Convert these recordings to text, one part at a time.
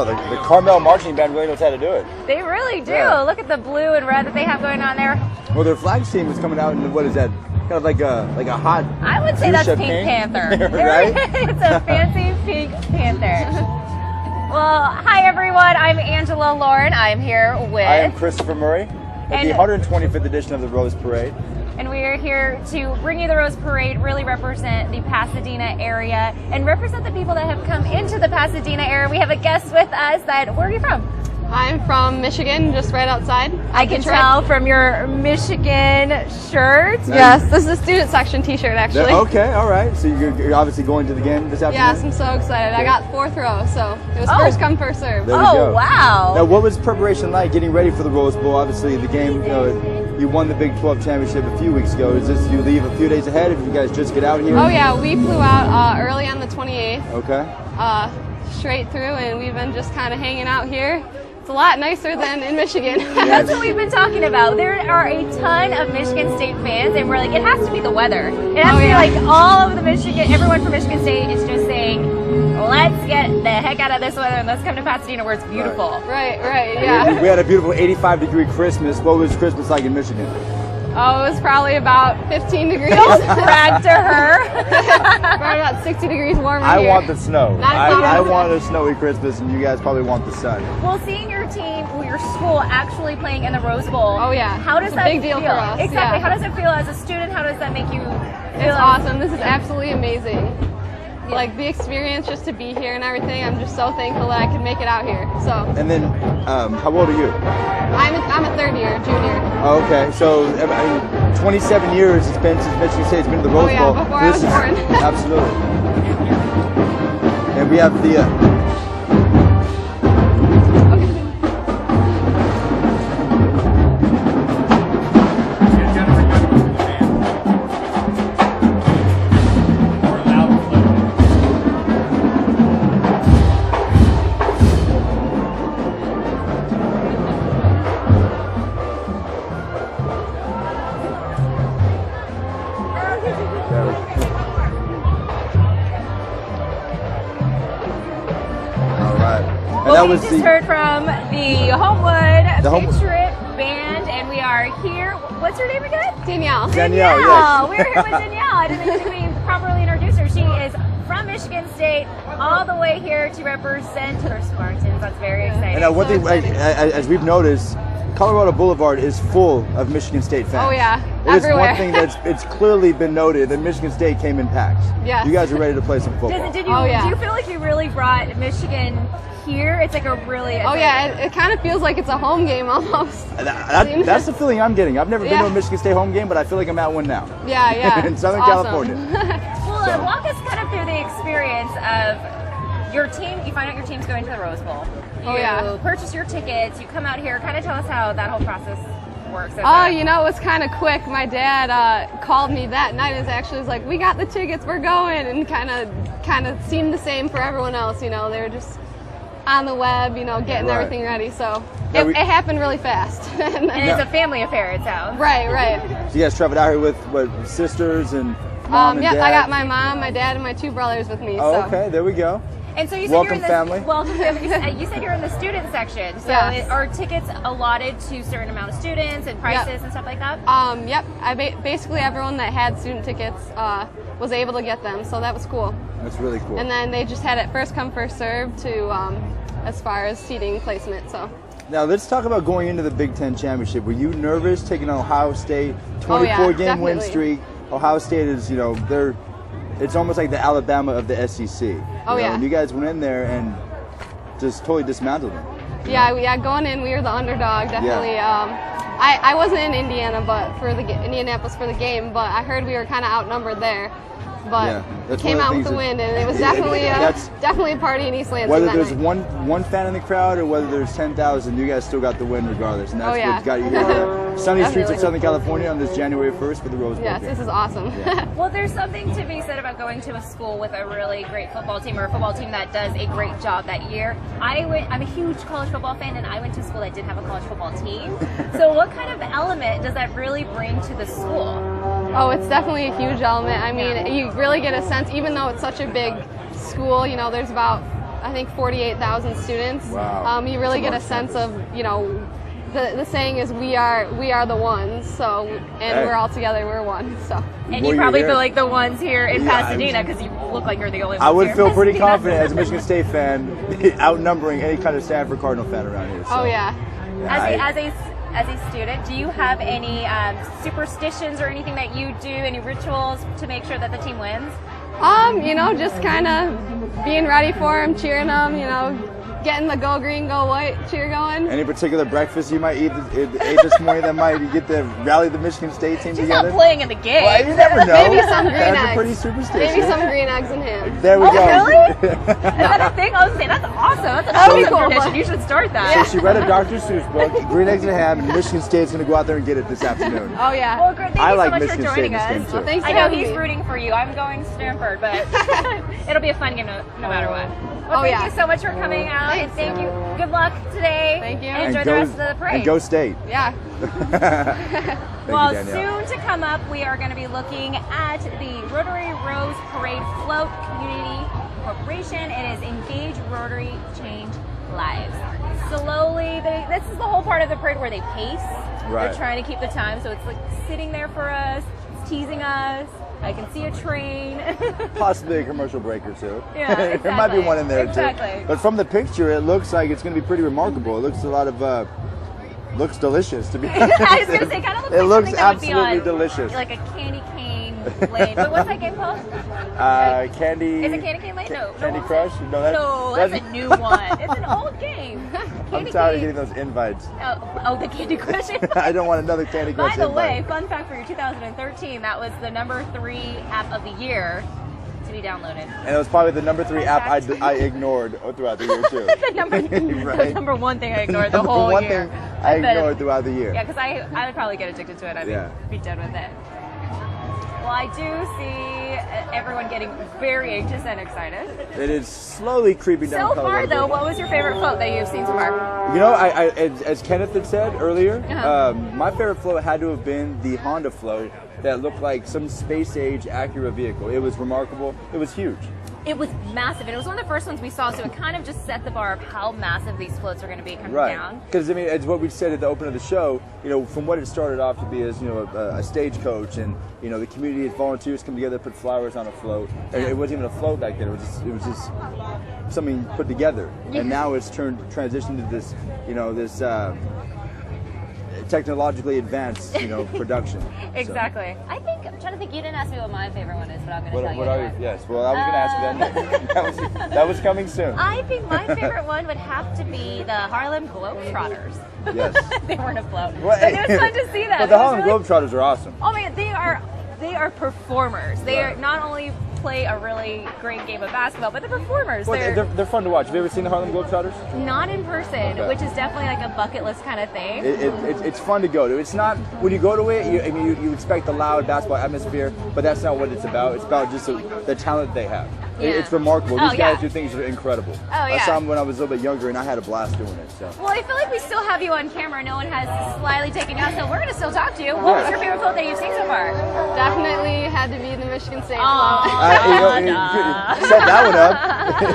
Oh, the Carmel marching band really knows how to do it. They really do. Yeah. Look at the blue and red that they have going on there. Well, their flags team is coming out in, what is that? Kind of like a hot. I would say that's fuchsia Pink Panther. Right? It's a fancy Pink Panther. Well, hi everyone. I'm Angela Lauren. I'm here with. I am Christopher Murray at the 125th edition of the Rose Parade. And we are here to bring you the Rose Parade, really represent the Pasadena area and represent the people that have come into the Pasadena area. We have a guest with us where are you from? I'm from Michigan, just right outside. I can tell from your Michigan shirt. Yes, this is a student section t-shirt actually. Okay, all right. So you're obviously going to the game this afternoon? Yes, I'm so excited. I got 4th row, so it was first come, first serve. There we go. Wow. Now, what was preparation like getting ready for the Rose Bowl? Obviously, the game, you won the Big 12 championship a few weeks ago. Is this you leave a few days ahead if you guys just get out here? Oh yeah, we flew out early on the 28th. Okay. Straight through, and we've been just kind of hanging out here. It's a lot nicer than in Michigan. That's what we've been talking about. There are a ton of Michigan State fans, and we're like, it has to be the weather. It has to be like all of the everyone from Michigan State is just saying, let's get the heck out of this weather and let's come to Pasadena where it's beautiful. Right, yeah. We had a beautiful 85-degree Christmas. What was Christmas like in Michigan? Oh, it was probably about 15 degrees. Don't brag to her. Probably about 60 degrees warmer I here. want the snow. I want a snowy Christmas, and you guys probably want the sun. Well, seeing your team, your school actually playing in the Rose Bowl. Oh yeah. How does it's that a big deal feel? for us. Exactly. Yeah. How does it feel as a student? How does that make you feel? It's awesome. This is absolutely amazing. Like the experience just to be here and everything, I'm just so thankful that I could make it out here. So. And then, how old are you? I'm a 3rd year junior. Oh, okay, so I mean, 27 years it's been since Michigan State's been to the Rose Bowl. Before I was born. Absolutely. And we have the. Well, we just heard from the Homewood Patriot Band, and we are here. What's her name again? Danielle. Danielle, yes. We're here with Danielle. I didn't think we properly introduced her. She is from Michigan State, all the way here to represent her Spartans. That's very exciting. And one thing, as we've noticed, Colorado Boulevard is full of Michigan State fans. Oh yeah, It's everywhere. one thing it's clearly been noted that Michigan State came in packs. Yes. You guys are ready to play some football. Do you feel like you really brought Michigan here? It's like a really... It kind of feels like it's a home game almost. That's the feeling I'm getting. I've never been to a Michigan State home game, but I feel like I'm at one now. Yeah. In Southern awesome. California. Well, walk us kind of through the experience of your team. You find out your team's going to the Rose Bowl. You purchase your tickets. You come out here. Kind of tell us how that whole process works. It was kind of quick. My dad called me that night and actually was like, we got the tickets, we're going, and kind of seemed the same for everyone else. They were just on the web, getting everything ready. So it happened really fast. And it's a family affair, it sounds. Right. So you guys traveled out here with sisters and mom and dad? I got my mom, my dad, and my 2 brothers with me. Oh, okay, there we go. And so you said welcome family. Welcome family. You said you're in the student section. So are tickets allotted to a certain amount of students and prices and stuff like that? Yep. Basically everyone that had student tickets was able to get them, so that was cool. That's really cool. And then they just had it first come, first serve to as far as seating placement. So. Now let's talk about going into the Big Ten championship. Were you nervous taking on Ohio State? 24-game win streak. Ohio State is, it's almost like the Alabama of the SEC. And you guys went in there and just totally dismantled them. Yeah, going in, we were the underdog, definitely. Yeah. I wasn't in Indiana, but Indianapolis for the game, but I heard we were kind of outnumbered there. But came out with the win, and it was definitely definitely a party in East Lansing. Whether there's one fan in the crowd or whether there's 10,000, you guys still got the win regardless, and that's what got you here. Sunny streets of Southern California on this January 1st for the Rose Bowl. Yes, this is awesome. Yeah. Well, there's something to be said about going to a school with a really great football team or a football team that does a great job that year. I'm a huge college football fan, and I went to a school that did have a college football team. So what kind of element does that really bring to the school? Oh, it's definitely a huge element. I mean, you really get a sense, even though it's such a big school, there's about I think 48,000 students. Wow. You really get a sense of, you know, the saying is we are the ones. So, and we're all together, we're one. So. And you probably feel like the ones here in Pasadena because you look like you're the only ones. I would here feel in pretty Pasadena. confident as a Michigan State fan, outnumbering any kind of Stanford Cardinal fan around here. So. Oh yeah. As a student, do you have any superstitions or anything that you do, any rituals to make sure that the team wins? You know, just kind of being ready for them, cheering them, you know, getting the go green, go white cheer going. Any particular breakfast you might eat this morning that might get to rally the Michigan State team She's together? not playing in the game. Well, you never know. Maybe some green That's eggs. a pretty superstitious. Maybe some green eggs and ham. There we go. Really? Is that a thing? I was saying that's awesome. That's a Pretty cool. tradition. You should start that. So she read a Dr. Seuss book, Green Eggs and Ham, and Michigan State's going to go out there and get it this afternoon. Oh yeah. Well, great. Thank I you like so much Michigan for State joining in this us. game, too. Well, thanks I for know having he's me. rooting for you. I'm going Stanford, but it'll be a fun game no matter what. Well, thank you so much for coming out, and thank you. Good luck today. Thank you. And enjoy the rest of the parade. And go State. Yeah. Thank Well, you, Danielle. soon to come up, we are going to be looking at the Rotary Rose Parade Float Community Corporation. It is Engage Rotary Change Lives. Slowly, this is the whole part of the parade where they pace. Right. They're trying to keep the time, so it's like sitting there for us, it's teasing us. I can see a train. Possibly a commercial break or two. Yeah, There might be exactly. one in there Exactly. too. But from the picture, it looks like it's going to be pretty remarkable. It looks looks delicious to be honest. I was going to say, kind of looks It like looks something that would be absolutely on, delicious. like a candy cane lane. But what's that game called? Candy. Is it Candy Cane Lane? No. Candy no, Crush? No, that's a new one. It's an old game. I'm Candy tired of Cane. getting those invites. Oh, the Candy Crush invite. I don't want another Candy Crush By the invite. way, fun fact for your 2013, that was the number 3 app of the year to be downloaded. And it was probably the number 3 app Fact. I ignored throughout the year too. the Right. number one thing I ignored the Number whole one year. thing I bet- ignored throughout the year. Yeah, because I would probably get addicted to it. I'd be done with it. Well, I do see everyone getting very anxious and excited. It is slowly creeping down. So Colorado far, though, Boulevard. what was your favorite float that you've seen so far? You know, as Kenneth had said earlier, Uh-huh. my favorite float had to have been the Honda float that looked like some space-age Acura vehicle. It was remarkable. It was huge. It was massive, and it was one of the first ones we saw, so it kind of just set the bar of how massive these floats are going to be coming down. Because I mean, it's what we said at the open of the show. You know, from what it started off to be as a stagecoach, and the community as volunteers come together, put flowers on a float. It wasn't even a float back then. It was just something put together, and now it's transitioned to this this technologically advanced production. Exactly. So. I'm trying to think. You didn't ask me what my favorite one is, but I'm going to tell you. What are you? Yes. Well, I was going to ask you that. That was coming soon. I think my favorite one would have to be the Harlem Globetrotters. Yes. They weren't a float, well, but it was fun to see that. But the Harlem Globetrotters are awesome. Oh man, they are performers. They are not only play a really great game of basketball, but they're performers. Well, they're fun to watch. Have you ever seen the Harlem Globetrotters? Not in person, which is definitely like a bucket list kind of thing. It's fun to go to. It's not, when you go to it, you expect the loud basketball atmosphere, but that's not what it's about. It's about just the talent they have. Yeah. It's remarkable. These guys yeah. do things that are incredible. Oh, yeah. I saw them when I was a little bit younger, and I had a blast doing it. So. Well, I feel like we still have you on camera. No one has slyly taken you out, so we're going to still talk to you. What was your favorite float that you've seen so far? Definitely had to be the Michigan State Set that one up.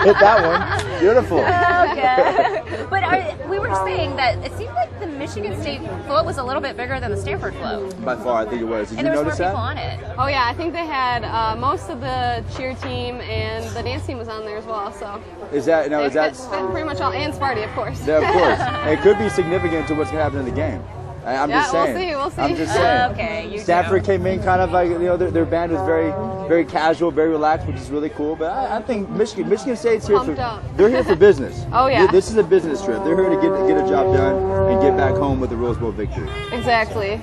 Hit that one. Beautiful. Okay. But we were saying that it seemed like the Michigan State float was a little bit bigger than the Stanford float. By far, I think it was. Did and you there was notice more that? people on it. Oh yeah, I think they had most of the cheer team and the dance team was on there as well. So Is that pretty much all, and Sparty, of course. Yeah, of course. It could be significant to what's going to happen in the game. I'm just saying. We'll see. I'm just saying. Okay, Stanford came in kind of like, their band was very, very casual, very relaxed, which is really cool. But I think Michigan State's here they're here for business. Oh yeah. This is a business trip. They're here to get a job done and get back home with the Rose Bowl victory. Exactly.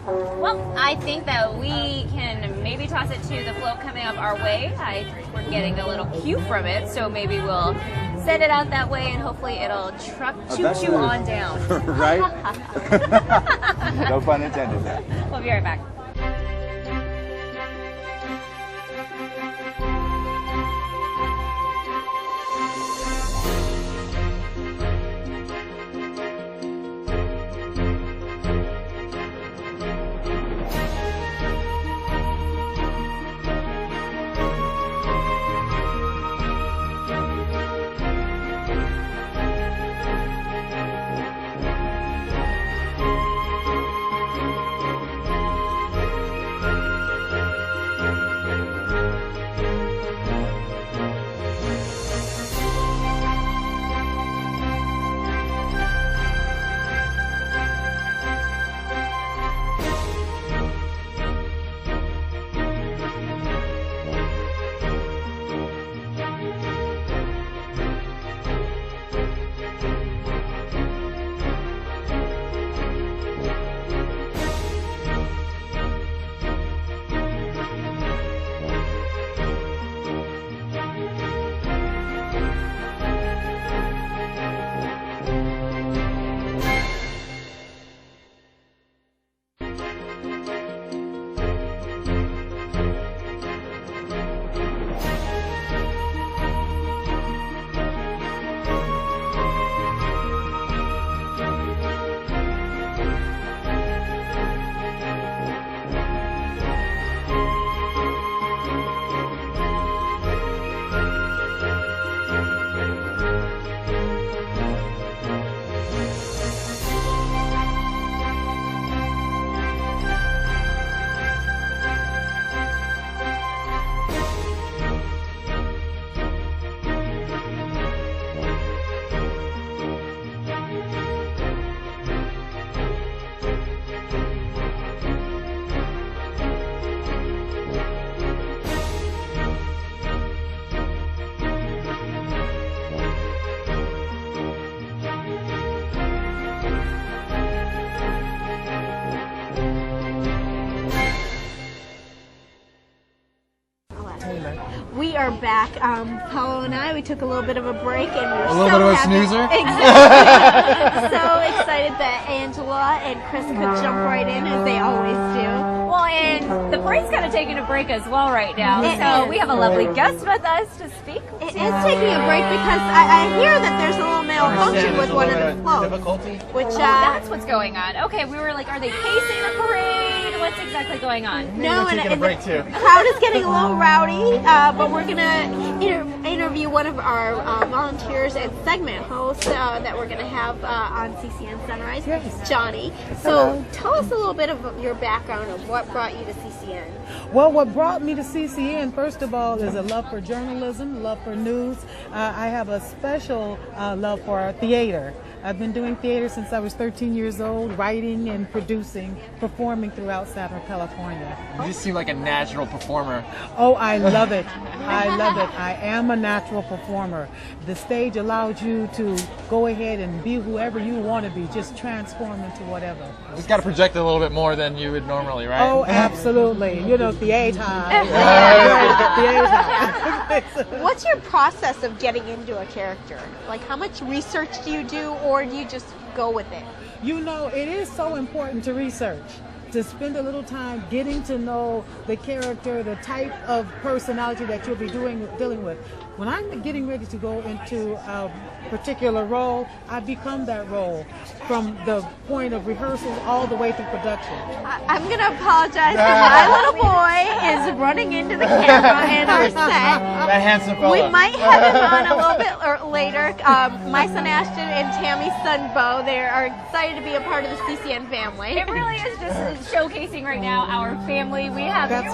Well, I think that we can maybe toss it to the float coming up our way. We're getting a little cue from it, so maybe we'll send it out that way, and hopefully it'll choo-choo on down. Right? No pun intended there. We'll be right back. back. Paulo and I, we took a little bit of a break, and we were a little bit of a snoozer. Exactly. So excited that Angela and Chris could jump right in as they always do. Well, and the parade's kind of taking a break as well right now. So we have a lovely guest with us to speak. It is taking a break because I hear that there's a little malfunction with one of the floats. Which that's what's going on. Okay, we were like, are they pacing the parade? What's exactly going on? No, and taking a break too. the crowd is getting a little rowdy, but we're gonna interview one of our volunteers and segment hosts that we're gonna have on CCN Sunrise, Johnny. So tell us a little bit of your background of what brought you to CCN. Well, what brought me to CCN, first of all, is a love for journalism, love for news. I have a special love for theater. I've been doing theater since I was 13 years old, writing and producing, performing throughout Southern California. You just seem like a natural performer. Oh, I love it. I love it. I am a natural performer. The stage allows you to go ahead and be whoever you want to be, just transform into whatever. You just got to project a little bit more than you would normally, right? Oh, absolutely. You know, theater. What's your process of getting into a character? Like, how much research do you do, or do you just go with it? You know, it is so important to research, to spend a little time getting to know the character, the type of personality that you'll be dealing with. When I'm getting ready to go into a particular role, I become that role from the point of rehearsal all the way through production. I'm going to apologize because my little boy is running into the camera in our set. That handsome fella. We might have him on a little bit later. My son Ashton and Tammy's son Bo, they are excited to be a part of the CCN family. It really is just showcasing right now our family. We have And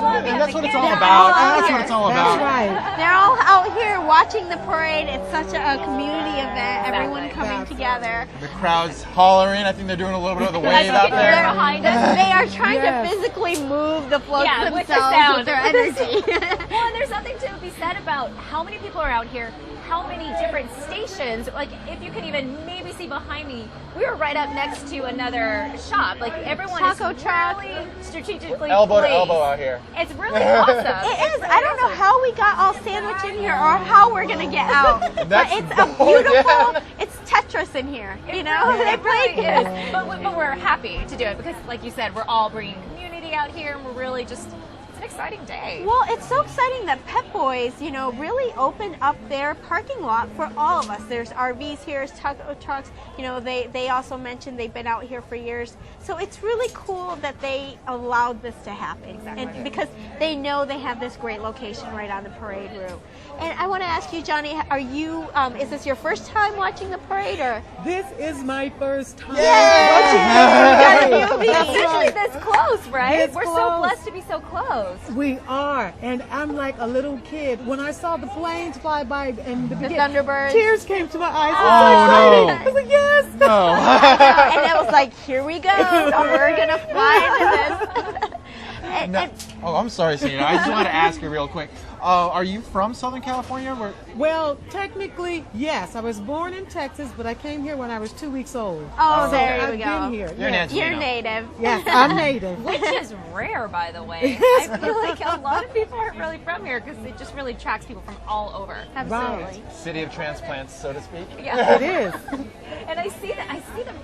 that's what it's all about. That's what it's all about. That's right. They're all out here watching the parade. It's such a community event. Everyone coming together. The crowd's hollering. I think they're doing a little bit of the wave out there. Behind us. They are trying to physically move the floats with the themselves sound. with their energy. Well, and there's something to be said about how many people are out here, how many different stations. Like, if you can even maybe see behind me, we were right up next to another shop. Like, everyone Taco is truck. really strategically Elbow to placed. elbow out here. It's really awesome. It is. I don't know how we got all sandwiched in here or how we're going to get out. But That's it's a beautiful, it's Tetris in here. You know? It really is. But we're happy to do it because, like you said, we're all bringing community out here, and we're really just, it's an exciting day. Well, it's so exciting that Pep Boys, you know, really opened up their parking lot for all of us. There's RVs here, there's taco trucks. You know, they also mentioned they've been out here for years. So it's really cool that they allowed this to happen. Exactly. And because they know they have this great location right on the parade route. And I want to ask you, Johnny, are you, is this your first time watching the parade, or? This is my first time. Especially this close, right? This We're so close. blessed to be so close. We are, and I'm like a little kid. When I saw the planes fly by and the Thunderbirds. tears came to my eyes. Oh, no. I was like, yes. No. And it was like, here we go. We're going to fly into this. Oh, I'm sorry, Sehnita. I just want to ask you real quick. Are you from Southern California? Well, technically, yes. I was born in Texas, but I came here when I was 2 weeks old. Oh, there I've we go. been here. You're yes. an Angelino. You're native. Yes, I'm native. Which is rare, by the way. I feel like a lot of people aren't really from here because it just really attracts people from all over. Absolutely. City of transplants, so to speak. Yeah. It is. And I see them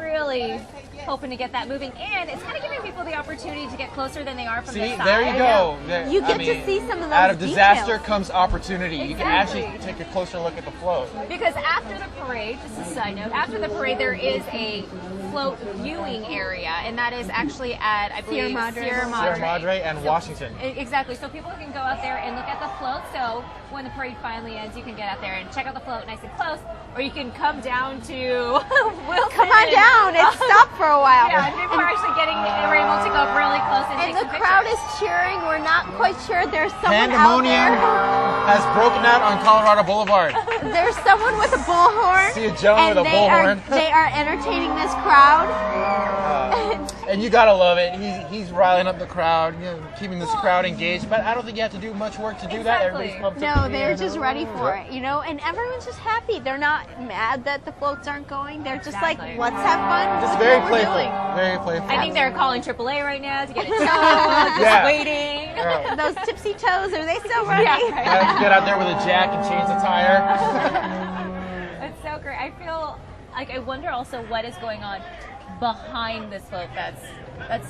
really hoping to get that moving, and it's kind of giving people the opportunity to get closer than they are from See, the side. there you go. You get to see some of those Out of disaster details. comes opportunity. You can Exactly. actually take a closer look at the float. Because after the parade, just a side note, after the parade there is a float viewing area, and that is actually at, I believe, Sierra Madre and Washington. Exactly, so people can go out there and look at the float, so when the parade finally ends, you can get out there and check out the float nice and close, or you can come down to Wilson. Come on down and stop for a while. Yeah, and people are actually we're able to go really close and And take the some crowd pictures. is cheering. We're not quite sure. There's someone Pandemonium out has broken out on Colorado Boulevard. there. There's someone with a bullhorn. see a gentleman with a bullhorn. They are entertaining this crowd. And you gotta love it. He's riling up the crowd, keeping this crowd engaged. But I don't think you have to do much work to do that. Everybody's pumped up. No, they're just ready for it, and everyone's just happy. They're not mad that the floats aren't going. They're just like, let's have fun. Just very playful. Very playful. I think they're calling AAA right now to get it towed. Just waiting. Yeah. Those tipsy toes, are they still ready? Yeah, get out there with a jack and change the tire. It's so great. I feel like I wonder also what is going on behind this float that's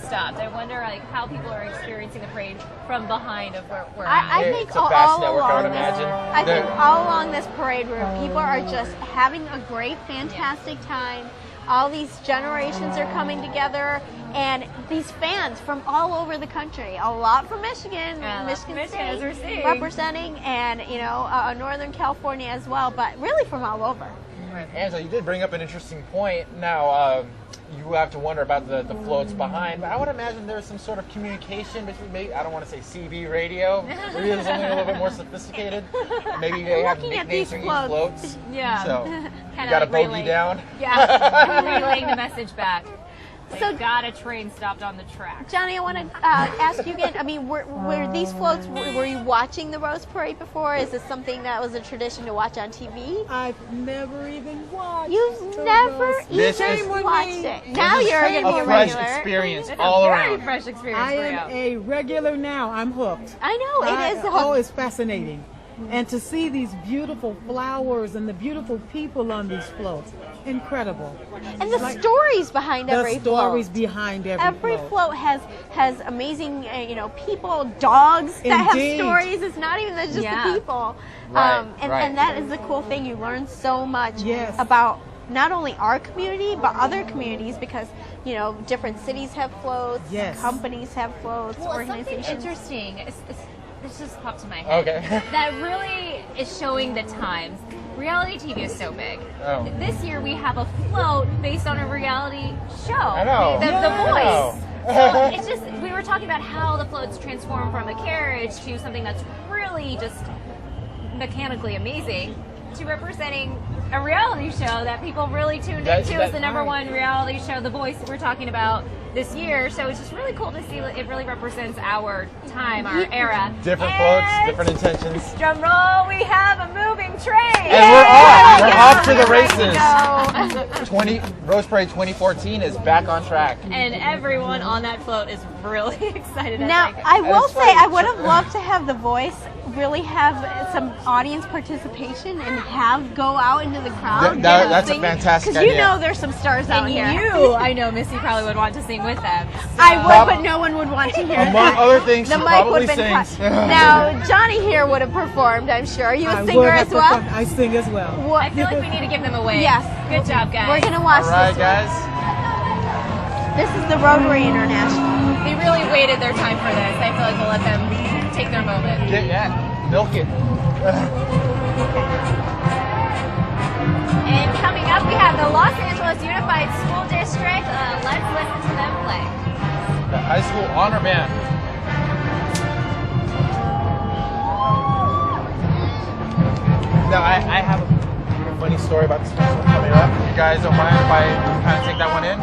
stopped. I wonder how people are experiencing the parade from behind of where we're at. I think it's a vast network, I would imagine. I think all along this parade route, people are just having a great, fantastic time. All these generations are coming together, and these fans from all over the country. A lot from Michigan, Michigan State representing, and Northern California as well, but really from all over. Angela, you did bring up an interesting point. Now, you have to wonder about the floats behind, but I would imagine there's some sort of communication between, maybe, I don't want to say CB radio, maybe there's something a little bit more sophisticated. Maybe they have nicknames for each floats. Yeah. So, you got a bogey down. Yeah, relaying the message back. So got a train stopped on the track. Johnny, I want to ask you again. I mean, were these floats? Were you watching the Rose Parade before? Is this something that was a tradition to watch on TV? I've never even watched. You've never even watched it. Now you're going to be a fresh regular. Experience all around. Very fresh experience. I am a regular now. I'm hooked. I know it is. Oh, it's fascinating. And to see these beautiful flowers and the beautiful people on these floats, incredible. And the stories behind every float. The stories behind every float has amazing, people, dogs that have stories. It's not even just the people. And that is the cool thing. You learn so much about not only our community, but other communities, because, different cities have floats, companies have floats, organizations. Something interesting. This just popped in my head. Okay. That really is showing the times. Reality TV is so big. Oh. This year we have a float based on a reality show. I know. The Voice. So it's just, we were talking about how the floats transform from a carriage to something that's really just mechanically amazing, to representing a reality show that people really tuned into as the #1 reality show, The Voice, that we're talking about this year. So it's just really cool to see it really represents our time, our era. Different floats, different intentions. Drum roll, we have a moving train. And we're off. We're off to the races. Rose Parade 2014 is back on track. And everyone on that float is really excited. Now, I will say, I would have loved to have The Voice really have some audience participation and have go out into the crowd. That's a fantastic idea. Because there's some stars out here. I know Missy probably would want to sing with them. So. I would, but no one would want to hear that. Among other things, the she mic probably would have been sings. cut. Now, Johnny here would have performed, I'm sure. Are you a singer as well? I sing as well. I feel like we need to give them a wave. Yes. Good job, guys. We're going to watch this. All right, this guys. This is the Rotary International. They really waited their time for this. I feel like we'll let them take their moment. Milk it. And coming up, we have the Los Angeles Unified School District. Let's listen to them play. The high school honor band. Now, I have a funny story about this one coming up. You guys don't mind if I kind of take that one in?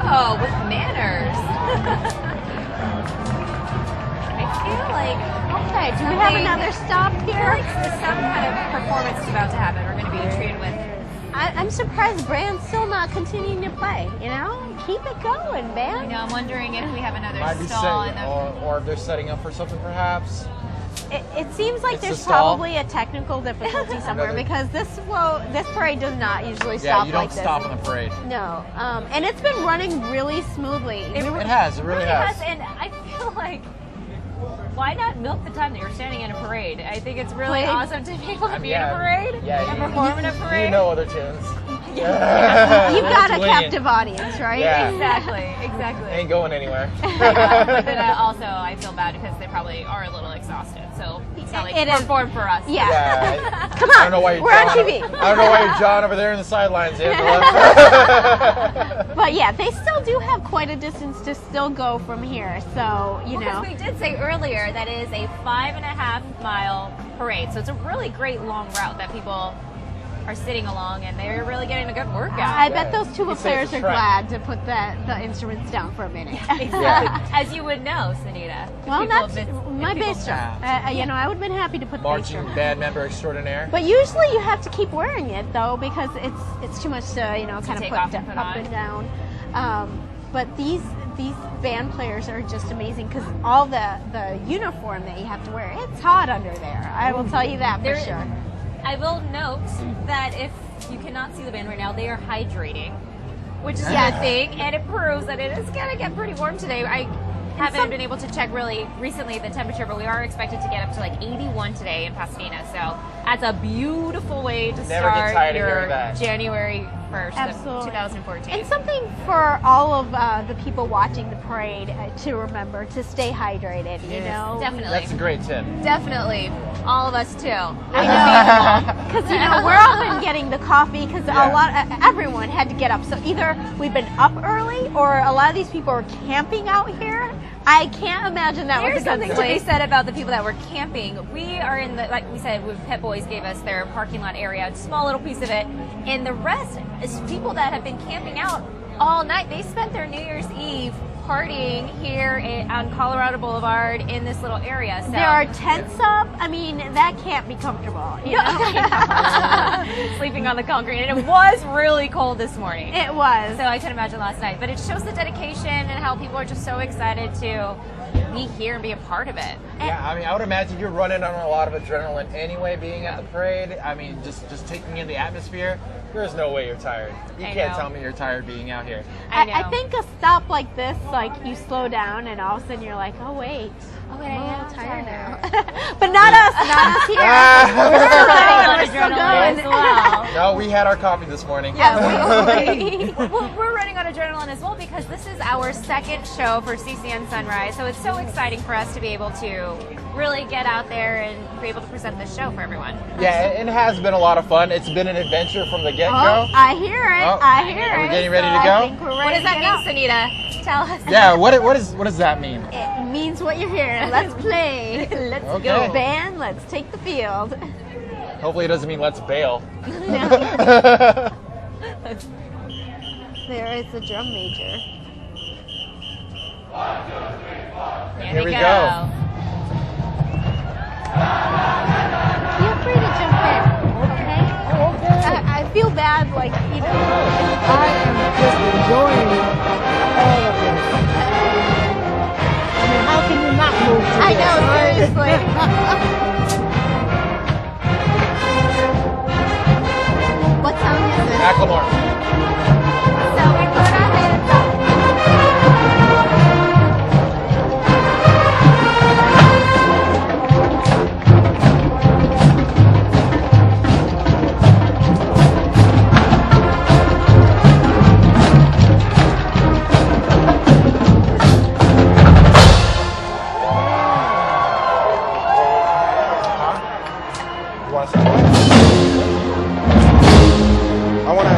Oh, with manners. I feel like. Okay, do we have another stop I feel here? like some kind of performance is about to happen. We're going to be treated with. I'm surprised Brand's still not continuing to play. You know, keep it going, man. I'm wondering if we have another Might be stall in setting, the. or if they're setting up for something, perhaps. It seems like It's there's a stall. probably a technical difficulty somewhere Another- because this parade does not usually Yeah, stop you don't like this. stop on the parade. No, and it's been running really smoothly. It has. It really has. And I feel like. Why not milk the time that you're standing in a parade? I think it's really Parade. awesome to be able to be in yeah. a parade Yeah, and you- perform in a parade. You know other tunes. You've got a Swinging. captive audience, right? Yeah. Exactly. Ain't going anywhere. But then also, I feel bad because they probably are a little exhausted. So it's not like It is- perform for us. Yeah. Yeah. Come I on, don't know why you're we're on John- TV. I don't know why you're John over there in the sidelines, Angela. But yeah, they still do have quite a distance to still go from here. So, you know. Because we did say earlier that it is a 5.5-mile parade. So it's a really great long route that people are sitting along and they're really getting a good workout. I bet those tuba You say it's players a are trek. glad to put the instruments down for a minute. Exactly. As you would know, Sehnita. Well, People that's have been- my people- bass drum. You know, I would have been happy to put the bass Marching drum. band member extraordinaire. But usually you have to keep wearing it though because it's too much to kind of take put, off and put up on. and down. But these band players are just amazing because all the uniform that you have to wear, it's hot under there. I will tell you that for There- sure. I will note that if you cannot see the band right now, they are hydrating, which is a Yes. good thing, and it proves that it is going to get pretty warm today. I haven't been able to check really recently the temperature, but we are expected to get up to like 81 today in Pasadena. So that's a beautiful way to Never get start tired of your hearing that. January 1st Absolutely. of 2014. And something for all of the people watching the parade to remember to stay hydrated. You know, Definitely. That's a great tip. Definitely. All of us too. Because you know we're often getting the coffee because everyone had to get up. So either we've been up early or a lot of these people are camping out here. I can't imagine that There's was a good something to be place. said about the people that were camping. We are in the, like we said, when Pep Boys gave us their parking lot area, a small little piece of it, and the rest is people that have been camping out all night. They spent their New Year's Eve partying here on Colorado Boulevard in this little area. So. There are tents up. I mean, that can't be comfortable. You know? Sleeping on the concrete, and it was really cold this morning. It was. So I could imagine last night, but it shows the dedication and how people are just so excited to be here and be a part of it. Yeah, I mean, I would imagine you're running on a lot of adrenaline anyway, being at the parade. I mean, just taking in the atmosphere. There's no way you're tired. You I can't know. tell me you're tired being out here. I I think a stop like this, like you slow down and all of a sudden you're like, oh wait, Oh, wait, I'm a I little am tired tired. now. But not us here. We're still running, we're still adrenaline going. as well. No, we had our coffee this morning. Well, we're running on adrenaline as well because this is our second show for CCN Sunrise. So it's so exciting for us to be able to really get out there and be able to present this show for everyone. Yeah, it has been a lot of fun. It's been an adventure from the get-go. Oh, I hear it. Oh, I hear are we it. getting ready to So go? I think we're ready What does to that get out. mean, Sehnita? Tell us. Yeah, what does that mean? It means what you're hearing. Let's play. Let's Okay. go, band. Let's take the field. Hopefully it doesn't mean let's bail. There is the drum major. Here we go. Feel free to jump in, okay? I feel bad, like, you know. I am just enjoying all of this. I mean, how can you not move to I this, know, right? seriously. What song is this? Macklemore. So we put our hands up. You want to start? I want to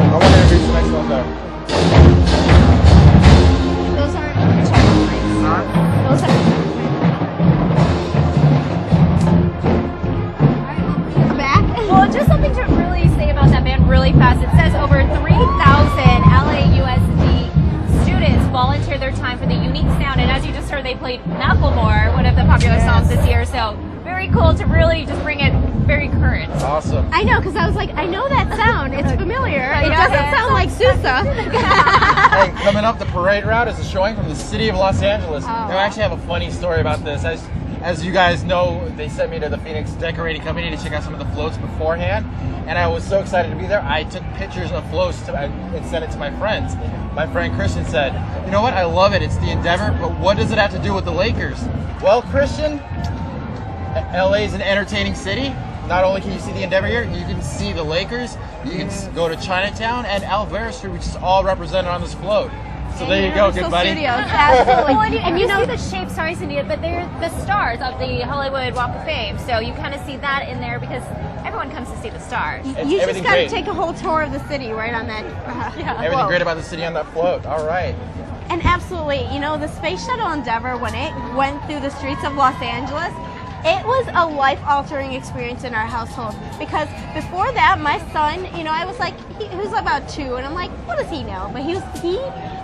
they played Macklemore, one of the popular songs this year. So very cool to really just bring it very current. Awesome. I know, because I was like, I know that sound. It's familiar. It doesn't sound like Sousa. Hey, coming up, the parade route is a showing from the city of Los Angeles. Now, I actually have a funny story about this. As you guys know, they sent me to the Phoenix Decorating Company to check out some of the floats beforehand, and I was so excited to be there. I took pictures of floats and sent it to my friends. My friend Christian said, "You know what? I love it. It's the Endeavor, but what does it have to do with the Lakers?" Well, Christian, LA is an entertaining city. Not only can you see the Endeavor here, you can see the Lakers. You can go to Chinatown and Alvera Street, which is all represented on this float. So there you go, good buddy. Studios, absolutely. and you see the shape, sorry Sehnita, but they're the stars of the Hollywood Walk of Fame. So you kind of see that in there because everyone comes to see the stars. You just got to take a whole tour of the city right on that. Everything great about the city on that float. All right. And absolutely, the Space Shuttle Endeavor, when it went through the streets of Los Angeles, it was a life-altering experience in our household because before that, my son, I was like, he was about 2, and I'm like, what does he know? But he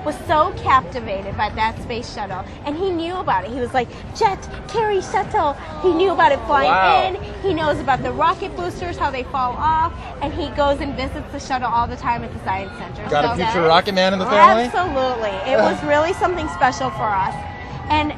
was so captivated by that space shuttle, and he knew about it. He was like, jet, carry, shuttle. He knew about it flying in. He knows about the rocket boosters, how they fall off, and he goes and visits the shuttle all the time at the Science Center. Got a future rocket man in the family? Absolutely. It was really something special for us. And